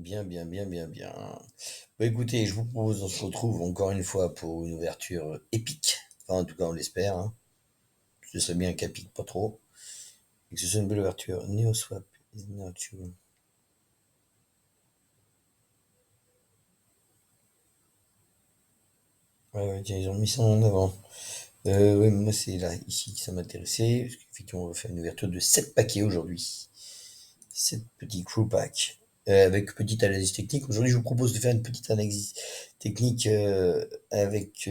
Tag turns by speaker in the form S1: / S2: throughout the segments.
S1: Bien, bien, bien, bien, bien. Bah, écoutez, je vous propose qu'on se retrouve encore une fois pour une ouverture épique. Enfin, en tout cas, on l'espère, hein. Ce serait bien qu'elle pique pas trop. Et que ce soit une belle ouverture. NeoSwap is not true. Ouais, ouais, tiens, ils ont mis ça en avant. Ouais, moi, c'est là, ici, que ça m'intéressait. Parce qu'effectivement, on va faire une ouverture de 7 paquets aujourd'hui. 7 petits crew packs. Avec petite analyse technique. Aujourd'hui, je vous propose de faire une petite analyse technique avec,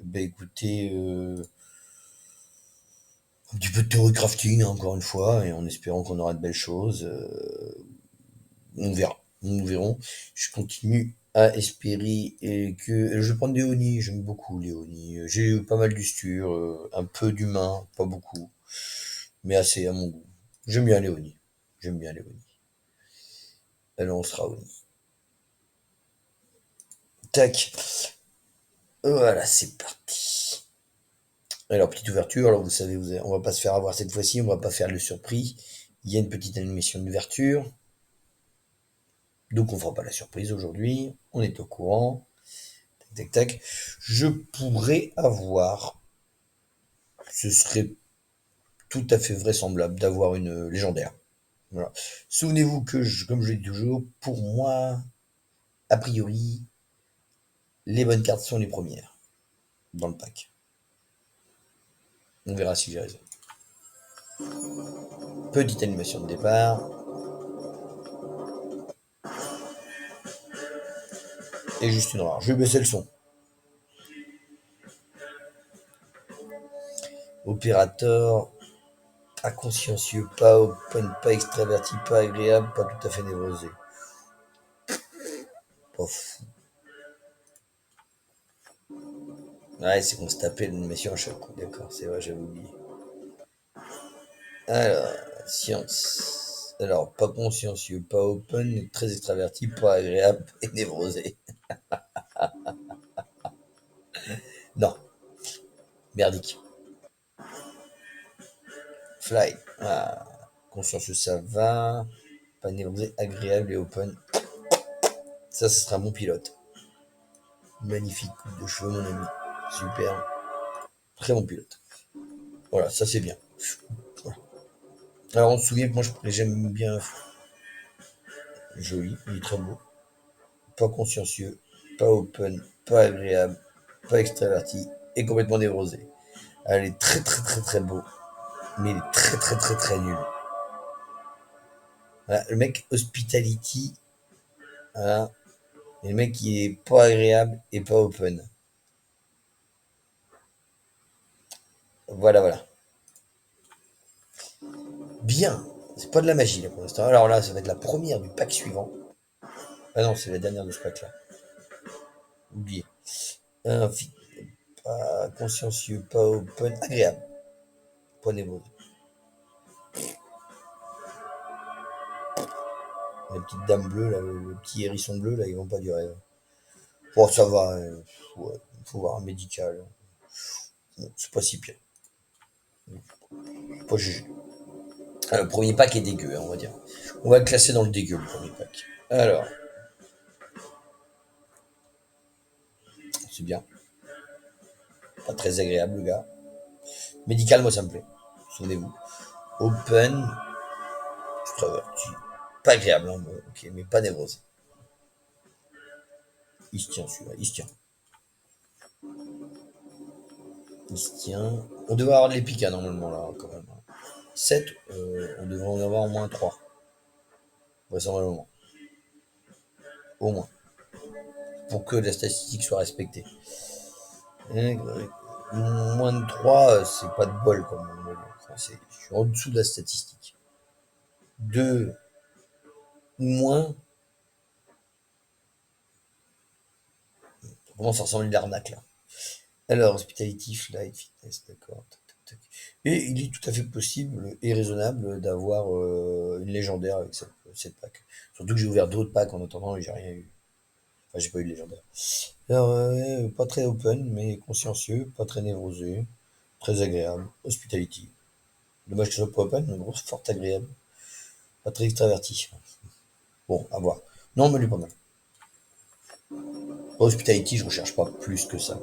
S1: bah, écoutez, un petit peu de théorie crafting, hein, encore une fois, et en espérant qu'on aura de belles choses. On verra. Nous verrons. Je continue à espérer que je vais prendre des Oni. J'aime beaucoup les Oni. J'ai eu pas mal d'usture, un peu d'humain, pas beaucoup, mais assez à mon goût. J'aime bien les Oni. J'aime bien les Oni. Alors on sera Oni. Tac. Voilà, c'est parti. Alors, petite ouverture, alors vous savez, on va pas se faire avoir cette fois-ci, on va pas faire le surpris. Il y a une petite animation d'ouverture. Donc on fera pas la surprise aujourd'hui. On est au courant. Tac, tac, tac. Je pourrais avoir, ce serait tout à fait vraisemblable d'avoir une légendaire. Voilà. Souvenez-vous que, comme je le dis toujours, pour moi, a priori, les bonnes cartes sont les premières dans le pack. On verra si j'ai raison. Petite animation de départ. Et juste une rare. Je vais baisser le son. Opérateur, pas consciencieux, pas open, pas extraverti, pas agréable, pas tout à fait névrosé. Pas fou. Ouais, c'est qu'on se tapait l'animation à chaque coup, d'accord, c'est vrai, j'avais oublié. Alors, science. Alors, pas consciencieux, pas open, très extraverti, pas agréable et névrosé. Non, merdique. Fly. Ah, consciencieux, ça va. Pas névrosé, agréable et open. Ça, ce sera mon pilote. Magnifique coupe de cheveux, mon ami. Super. Très bon pilote. Voilà, ça c'est bien. Voilà. Alors on se souvient que moi j'aime bien joli, il est très beau. Pas consciencieux, pas open, pas agréable, pas extraverti et complètement névrosé. Elle est très très très très beau, mais il est très très très très nul. Voilà, le mec hospitality, voilà, et le mec qui est pas agréable et pas open. Voilà, voilà. Bien. C'est pas de la magie là pour l'instant. Alors là, ça va être la première du pack suivant. Ah non, c'est la dernière de ce pack là. Oublié. Un pas consciencieux, pas open, agréable. Pas névrosé. Les petites dames bleues, là, le petit hérisson bleu, là, ils vont pas du rêve. Bon, ça va, ouais, faut voir un médical. Bon, c'est pas si pire. Pas jugé. Le premier pack est dégueu, hein, on va dire. On va le classer dans le dégueu, le premier pack. Alors, c'est bien. Pas très agréable, le gars. Médical, moi, ça me plaît. Souvenez-vous. Open, extraverti. Pas agréable, hein, bon, ok, mais pas névrosé. Il se tient, celui-là, il se tient. Il se tient. On devrait avoir de l'épica, normalement, là, quand même. 7, on devrait en avoir au moins 3. Vraisemblablement. Au moins. Pour que la statistique soit respectée. Et, moins de 3, c'est pas de bol, comme on dit. Enfin, je suis en dessous de la statistique. 2 ou moins, ça commence à ressembler à l'arnaque, là. Alors, hospitality, flight, fitness, d'accord. Tac, tac, tac. Et il est tout à fait possible et raisonnable d'avoir une légendaire avec cette pack. Surtout que j'ai ouvert d'autres packs en attendant et j'ai rien eu. Enfin, j'ai pas eu de légendaire. Alors, pas très open, mais consciencieux, pas très névrosé, très agréable. Hospitality. Dommage que ce soit pas open, mais gros, fort agréable. Pas très extraverti. Bon, à voir. Non, mais lui pas mal. Hospitality, je recherche pas plus que ça.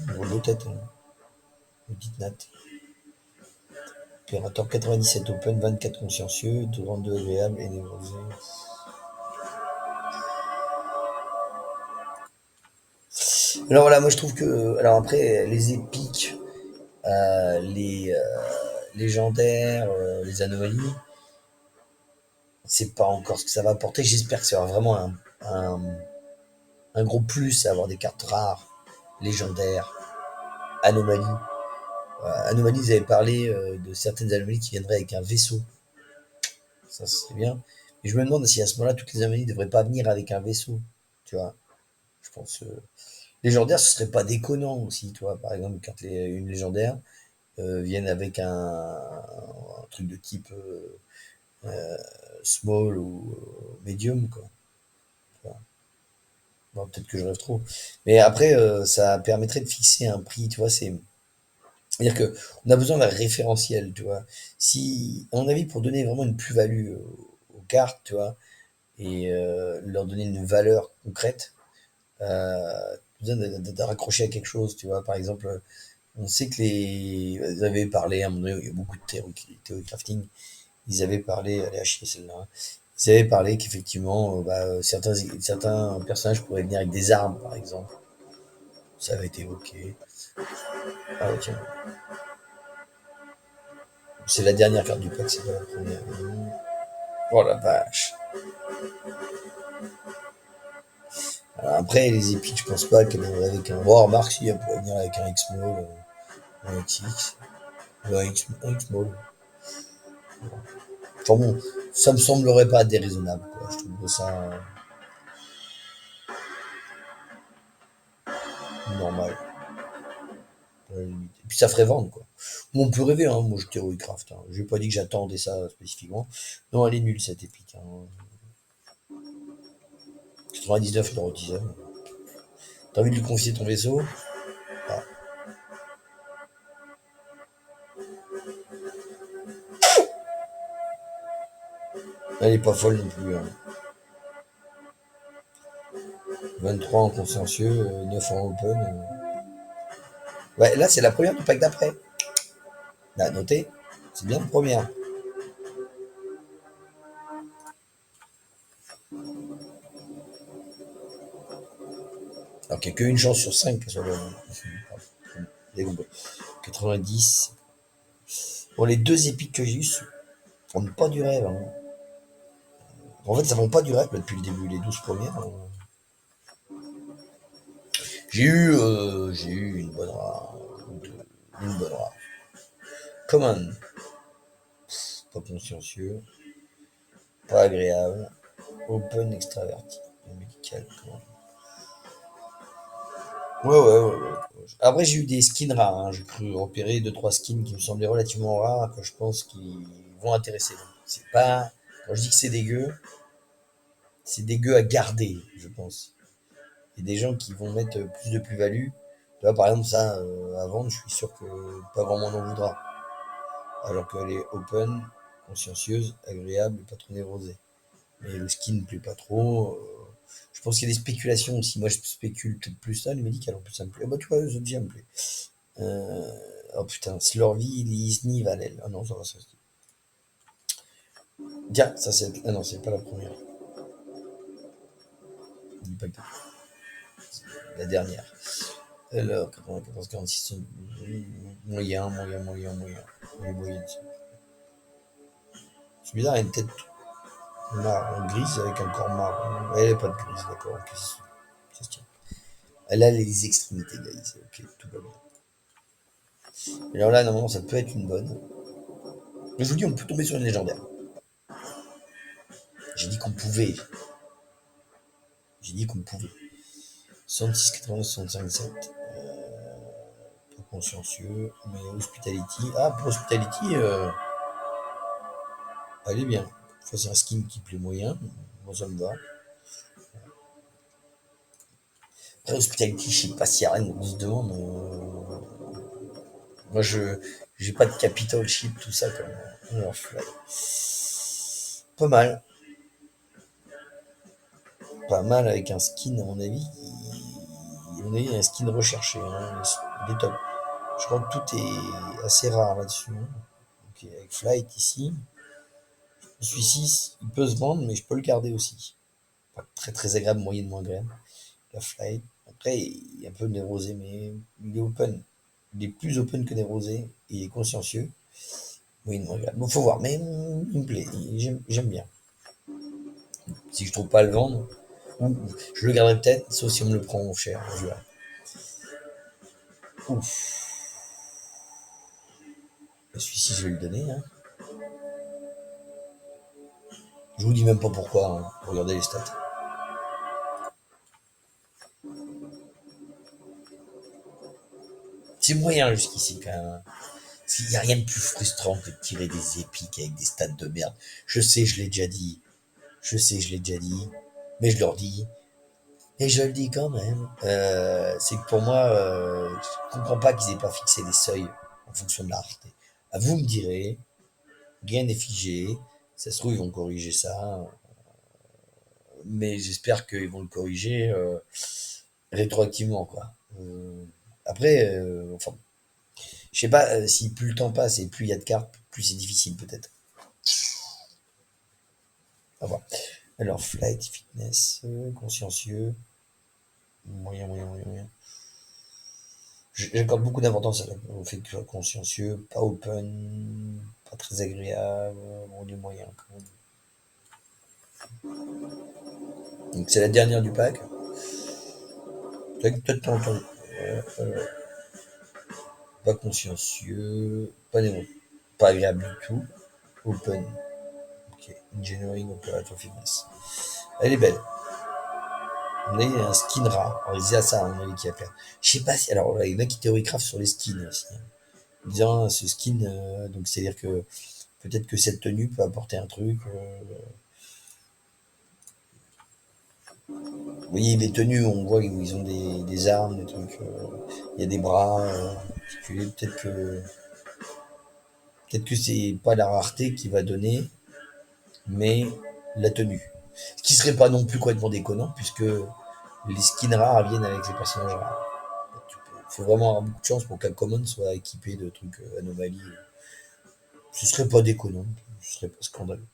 S1: Drôle de tête, hein. Petite Nat. Opérateur 97 open, 24 consciencieux, 32 agréables et névrosé. Alors voilà, moi je trouve que. Alors après, les épiques, les légendaires, les anomalies, c'est pas encore ce que ça va apporter. J'espère que ça va vraiment un gros plus à avoir des cartes rares, légendaires, anomalies. Anomalies, vous avez parlé de certaines anomalies qui viendraient avec un vaisseau. Ça, c'est bien. Mais je me demande si à ce moment-là, toutes les anomalies ne devraient pas venir avec un vaisseau. Tu vois, je pense. Légendaire, ce serait pas déconnant aussi, tu vois. Par exemple, quand une légendaire vienne avec un truc de type small ou medium, quoi. Bon, peut-être que je rêve trop. Mais après, ça permettrait de fixer un prix, tu vois. C'est-à-dire que on a besoin d'un référentiel, tu vois. Si, à mon avis, pour donner vraiment une plus-value aux cartes, tu vois, et leur donner une valeur concrète, besoin de raccrocher à quelque chose, tu vois. Par exemple, on sait que vous avez parlé, à un moment donné, il y a beaucoup de théorie crafting, ils avaient parlé, allez, à chier celle-là, hein. Ils avaient parlé qu'effectivement, certains personnages pourraient venir avec des armes, par exemple. Ça avait été évoqué. Ah ouais, tiens, c'est la dernière carte du pack, c'est pas la première. Oh la vache. Alors après, les épiques, je pense pas qu'elle viendrait avec un. Bon, remarque, si, elle pourrait venir avec un X-Mall, un XX, ou un X-Mall. Enfin bon, ça me semblerait pas déraisonnable, quoi. Je trouve ça normal, à la limite. Et puis ça ferait vendre, quoi. Bon, on peut rêver, hein. Moi, je Theory Craft, hein. J'ai pas dit que j'attendais ça spécifiquement. Non, elle est nulle, cette épique, hein. 99 l'erotisme. T'as envie de lui confier ton vaisseau? Ah, elle est pas folle non plus, hein. 23 en consciencieux, 9 en open. Ouais, là, c'est la première du pack d'après. Là, notez, c'est bien la première. Alors qu'il n'y a qu'une chance sur 5 qu'elle soit bonne. 90. Bon, les deux épiques que j'ai eues font pas du rêve, hein. En fait, ça vend pas du rêve depuis le début, les 12 premières, hein. J'ai eu une bonne rare. Une bonne rare. Common, pas consciencieux, pas agréable, open extraverti, médical. Ouais. Après, j'ai eu des skins rares, hein. J'ai cru repérer deux trois skins qui me semblaient relativement rares, que je pense qu'ils vont intéresser. C'est pas. Quand je dis que c'est dégueu à garder, je pense. Il y a des gens qui vont mettre plus de plus-value. Tu vois, par exemple, ça, à vendre, je suis sûr que pas grand monde en voudra. Alors qu'elle est open, consciencieuse, agréable et pas trop névrosée. Mais le skin ne plaît pas trop. Je pense qu'il y a des spéculations aussi. Moi, je spécule peut-être plus ça, le médical en plus, ça me plaît. Ah bah, tu vois, les objets me plaît. Oh putain, Slurvy, Lisny, Valel. Ah non, ça va, ça. Tiens, ça c'est. Ah non, c'est pas la première. Dis pas que la dernière. Alors, 94, 46, moyen. Les moyennes. C'est bizarre, elle a une tête marron, grise avec un corps marron. Elle n'a pas de grise, d'accord, ok, ça se tient. Elle a les extrémités grises, ok, tout va bien. Et alors là, normalement, ça peut être une bonne. Mais je vous dis, on peut tomber sur une légendaire. J'ai dit qu'on pouvait. J'ai dit qu'on pouvait. 66, 80, 65, 7. Pas consciencieux. Mais Hospitality. Ah, pour Hospitality, elle est bien. Enfin, c'est un skin qui plaît moyen. Moi, ça me va. Après, Hospitality, je sais pas s'il y a rien de se demande. Moi, j'ai pas de capital ship, tout ça, comme alors, fly. Pas mal. Pas mal avec un skin, à mon avis. À mon avis, un skin recherché. Hein. Il est top. Je crois que tout est assez rare là-dessus. Hein. Ok, avec Flight ici. Celui-ci, il peut se vendre, mais je peux le garder aussi. Pas très très agréable, moyennement agréable. La Flight. Après, il y a un peu névrosé, mais il est open. Il est plus open que névrosé. Et il est consciencieux. Moyennement agréable. Bon, faut voir, mais il me plaît. J'aime bien. Si je trouve pas à le vendre, je le garderai peut-être, sauf si on me le prend cher. Je verrai. Ouf. Celui-ci, je vais le donner. Hein. Je vous dis même pas pourquoi. Hein. Regardez les stats. C'est moyen jusqu'ici quand même. Il n'y a rien de plus frustrant que de tirer des épiques avec des stats de merde. Je sais, je l'ai déjà dit. Je sais, je l'ai déjà dit. Mais je leur dis. Et je le dis quand même. C'est que pour moi, je comprends pas qu'ils aient pas fixé des seuils en fonction de la rareté. À vous me direz, rien n'est figé. Ça se trouve, ils vont corriger ça. Mais j'espère qu'ils vont le corriger rétroactivement, quoi. Après, enfin, je sais pas si plus le temps passe et plus il y a de cartes, plus c'est difficile peut-être. À voir. Alors, flight, fitness, consciencieux, moyen, moyen, moyen, moyen. J'accorde beaucoup d'importance au fait que soit consciencieux, pas open, pas très agréable, bon, les moyens quand même. Donc c'est la dernière du pack. Peut-être pas entendu. Pas consciencieux, pas névrosé, pas agréable du tout. Open. Ok. Engineering Operator Fitness. Elle est belle. On a un skin rare. Alors, ils disaient ça, on avait qui a perdu. Je sais pas si. Alors, il y en a qui théorie-craft sur les skins aussi. Hein. En disant, ce skin, donc c'est-à-dire que peut-être que cette tenue peut apporter un truc. Vous voyez, les tenues, on voit qu'ils ont des armes, des trucs. Il y a des bras. Peut-être que c'est pas la rareté qui va donner, mais la tenue. Ce qui serait pas non plus complètement déconnant, puisque les skins rares viennent avec les personnages rares. Il faut vraiment avoir beaucoup de chance pour qu'un common soit équipé de trucs anomalies. Ce serait pas déconnant, ce serait pas scandaleux.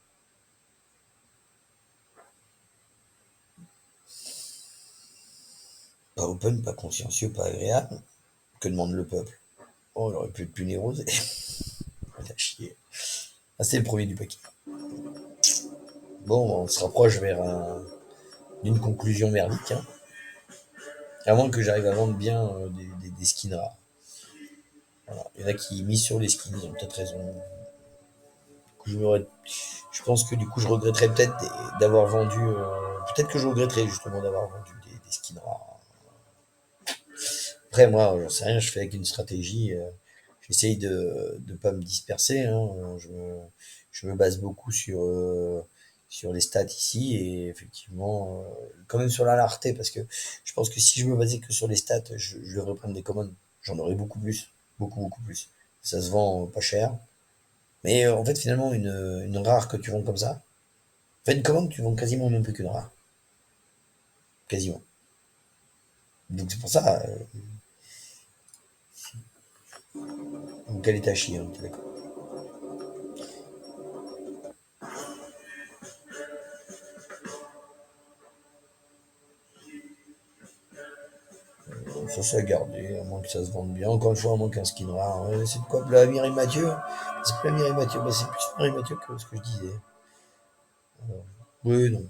S1: Pas open, pas consciencieux, pas agréable. Que demande le peuple? Oh, il aurait pu être plus névrosé. Il a chier. Ah, c'est le premier du paquet. Bon, on se rapproche vers d'une conclusion merdique. Hein. À moins que j'arrive à vendre bien des skins rares. Voilà. Il y en a qui misent sur les skins, ils ont peut-être raison. Je pense que du coup, je regretterais peut-être d'avoir vendu. Peut-être que je regretterais justement d'avoir vendu des skins rares. Après, moi, j'en sais rien, je fais avec une stratégie. J'essaye de ne pas me disperser. Hein, je me base beaucoup sur les stats ici et effectivement, quand même sur la rareté parce que je pense que si je me basais que sur les stats, je devrais prendre des commandes. J'en aurais beaucoup plus. Beaucoup, beaucoup plus. Ça se vend pas cher. Mais en fait, finalement, une rare que tu vends comme ça, enfin, une commande, tu vends quasiment même plus qu'une rare. Quasiment. Donc c'est pour ça. Donc elle est à chier, hein, t'es d'accord. Ça, c'est à garder, à moins que ça se vende bien. Encore une fois, à moins qu'un skin rare. C'est quoi, la Mireille Mathieu? C'est pas la Mireille Mathieu. Bah, c'est plus Mireille Mathieu que ce que je disais. Oui, non.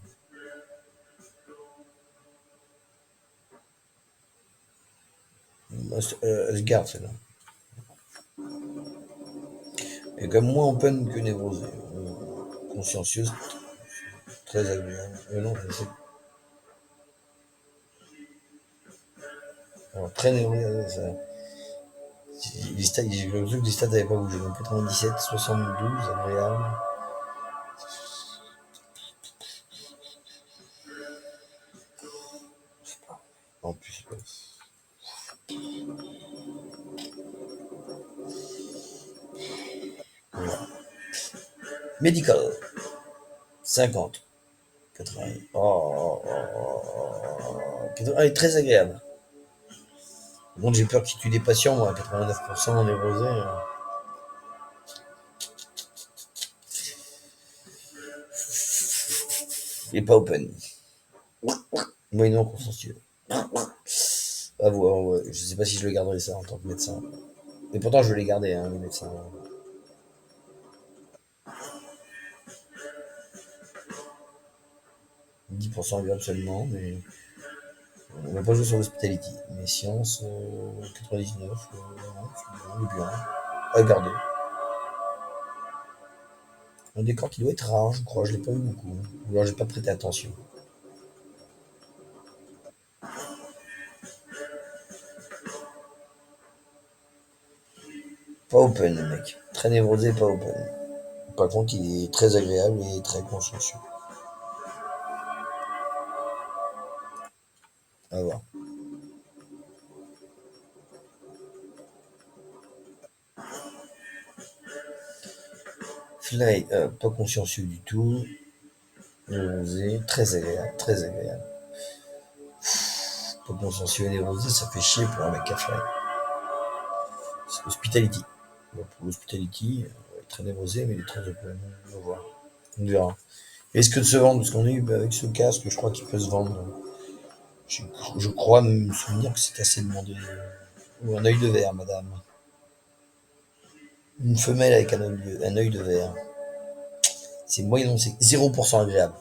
S1: Bah, elle se garde, celle-là. Elle est quand même moins open que névrosée. Consciencieuse, très agréable. Non, alors, très névrosée. J'ai le truc des stats n'avaient pas bougé. Donc 97, 72, agréable. En plus, Medical. 50. 80. Oh, oh, oh, oh. Elle est très agréable. Bon, j'ai peur qu'il tue des patients, moi. 89% des rosés. Il est pas open. Moyennement consensuel. À voir, ouais. Je sais pas si je le garderai ça en tant que médecin. Mais pourtant, je vais les garder, hein, les médecins. 10% agréable seulement, mais on va pas jouer sur l'hospitality. Mais science, 99, non, c'est bien. À garder. Un décor qui doit être rare, je crois, je l'ai pas vu beaucoup. Ou alors j'ai pas prêté attention. Pas open, le mec. Très névrosé, pas open. Par contre, il est très agréable et très consciencieux. À voir. Fly, pas consciencieux du tout. Névrosé, très agréable, très agréable. Pas consciencieux et névrosé, ça fait chier pour un mec à Fly. C'est Hospitality. Bon, pour l'Hospitality, très névrosé, mais il est très open. On va voir. On verra. Est-ce que de se vendre, parce qu'on est avec ce casque, je crois qu'il peut se vendre. Je, je crois me souvenir que c'est assez demandé. Ou un œil de verre, madame. Une femelle avec un œil de verre. C'est moyen, c'est 0% agréable.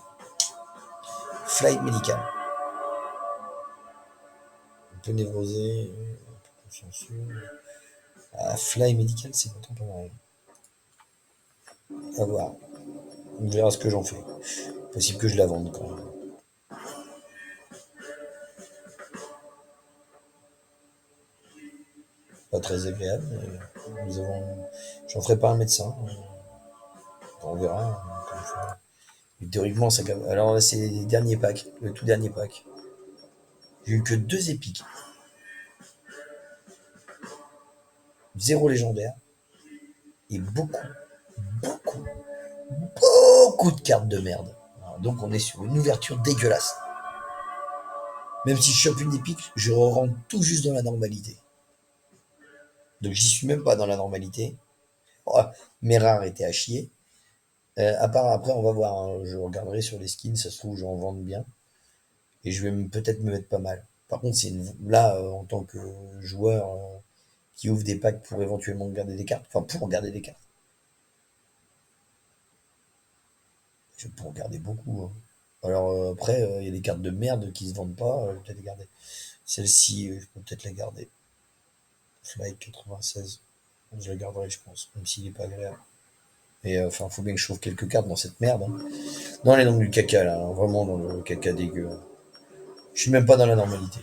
S1: Flight médical. Un peu névrosé, un peu consciencieux. Ah, fly médical, c'est pourtant pas mal. À voir. On verra ce que j'en fais. Possible que je la vende quand même. Pas très agréable, mais nous avons. J'en ferai pas un médecin. On verra. Mais théoriquement, ça. Alors là, c'est les derniers packs, le tout dernier pack. J'ai eu que 2 épiques. 0 légendaire. Et beaucoup, beaucoup de cartes de merde. Alors, donc on est sur une ouverture dégueulasse. Même si je chope une épique, je rentre tout juste dans la normalité. Donc j'y suis même pas dans la normalité. Oh, mes rares étaient à chier. À part après, on va voir, hein. Je regarderai sur les skins, ça se trouve, j'en vends bien. Et je vais peut-être me mettre pas mal. Par contre, là, en tant que joueur qui ouvre des packs pour éventuellement garder des cartes, enfin pour garder des cartes, je peux en garder beaucoup, hein. Alors après, il y a des cartes de merde qui se vendent pas, je vais peut-être les garder. Celle-ci, je peux peut-être la garder. Flight 96, je la garderai, je pense, même s'il est pas agréable. Et enfin, faut bien que je trouve quelques cartes dans cette merde, hein. Non, elle est dans du caca là, hein, vraiment dans le caca dégueu, hein. Je suis même pas dans la normalité,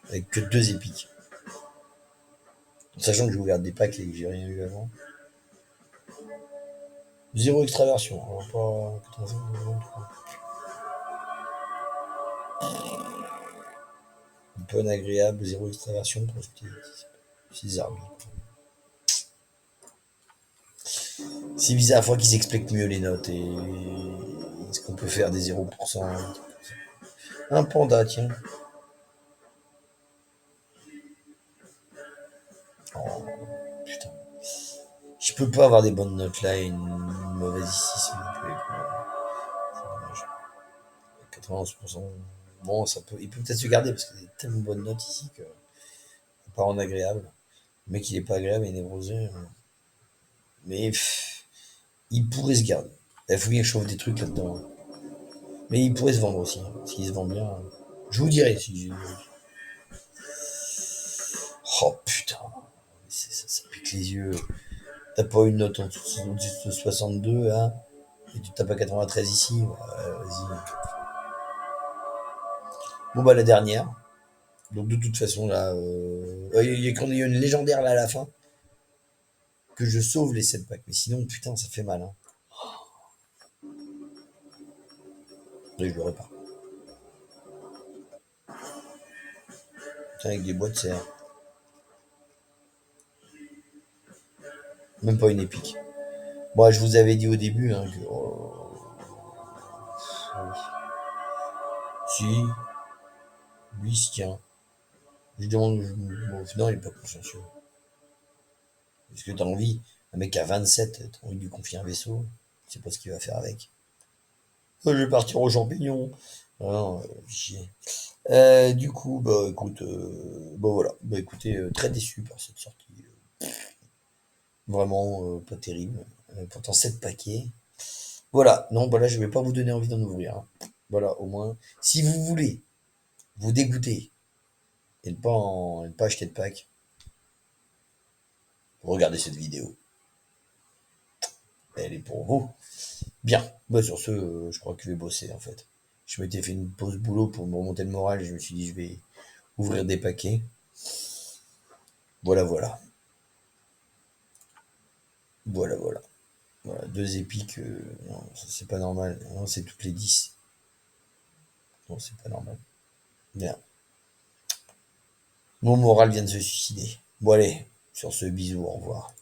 S1: avec que 2 épiques. Sachant que j'ai ouvert des packs et que j'ai rien eu avant. Zéro extraversion, alors pas 85, 23. Un peu inagréable, zéro extraversion pour hospitalité. 6 arbitres. C'est bizarre, il faut qu'ils expliquent mieux les notes et est-ce qu'on peut faire des 0%. Un panda, tiens. Oh, putain. Je peux pas avoir des bonnes notes là et une mauvaise ici, s'il vous plaît. C'est dommage. 91%. Bon, ça peut, il peut peut-être se garder parce qu'il y a tellement bonnes notes ici que pas en agréable. Le mec, il est pas agréable, il est névrosé. Mais il pourrait se garder. Il faut bien que je chauffe des trucs là-dedans, hein. Mais il pourrait se vendre aussi, hein. S'il se vend bien, je vous dirai si j'ai. Oh putain, ça pique les yeux. T'as pas une note en dessous de 62, hein? Et tu tapes à 93 ici, ouais, vas-y. Bon bah la dernière. Donc de toute façon là, quand il y a une légendaire là à la fin, que je sauve les 7 packs. Mais sinon, putain, ça fait mal, hein. Et je l'aurais pas. Putain, avec des boîtes, c'est même pas une épique. Moi, je vous avais dit au début hein, que. Si, lui il se tient. Je lui demande. Bon, au final, il n'est pas consciencieux. Est-ce que t'as envie? Un mec à 27, t'as envie de lui confier un vaisseau? Je sais pas ce qu'il va faire avec. Je vais partir aux champignons. Ah non, chier. Du coup, bah écoute, bah voilà. Bah écoutez, très déçu par cette sortie. Vraiment pas terrible. Pourtant 7 paquets. Voilà, non, bah là je vais pas vous donner envie d'en ouvrir, hein. Voilà, au moins. Si vous voulez vous dégoûter et ne pas acheter de pack, regardez cette vidéo. Elle est pour vous. Bien. Bah sur ce, je crois que je vais bosser en fait. Je m'étais fait une pause boulot pour me remonter le moral. Je me suis dit je vais ouvrir des paquets. Voilà, voilà. Voilà, voilà. Voilà, deux épiques, non, c'est pas normal. Non, c'est toutes les 10. Non, c'est pas normal. Bien. Mon moral vient de se suicider. Bon allez, sur ce, bisous, au revoir.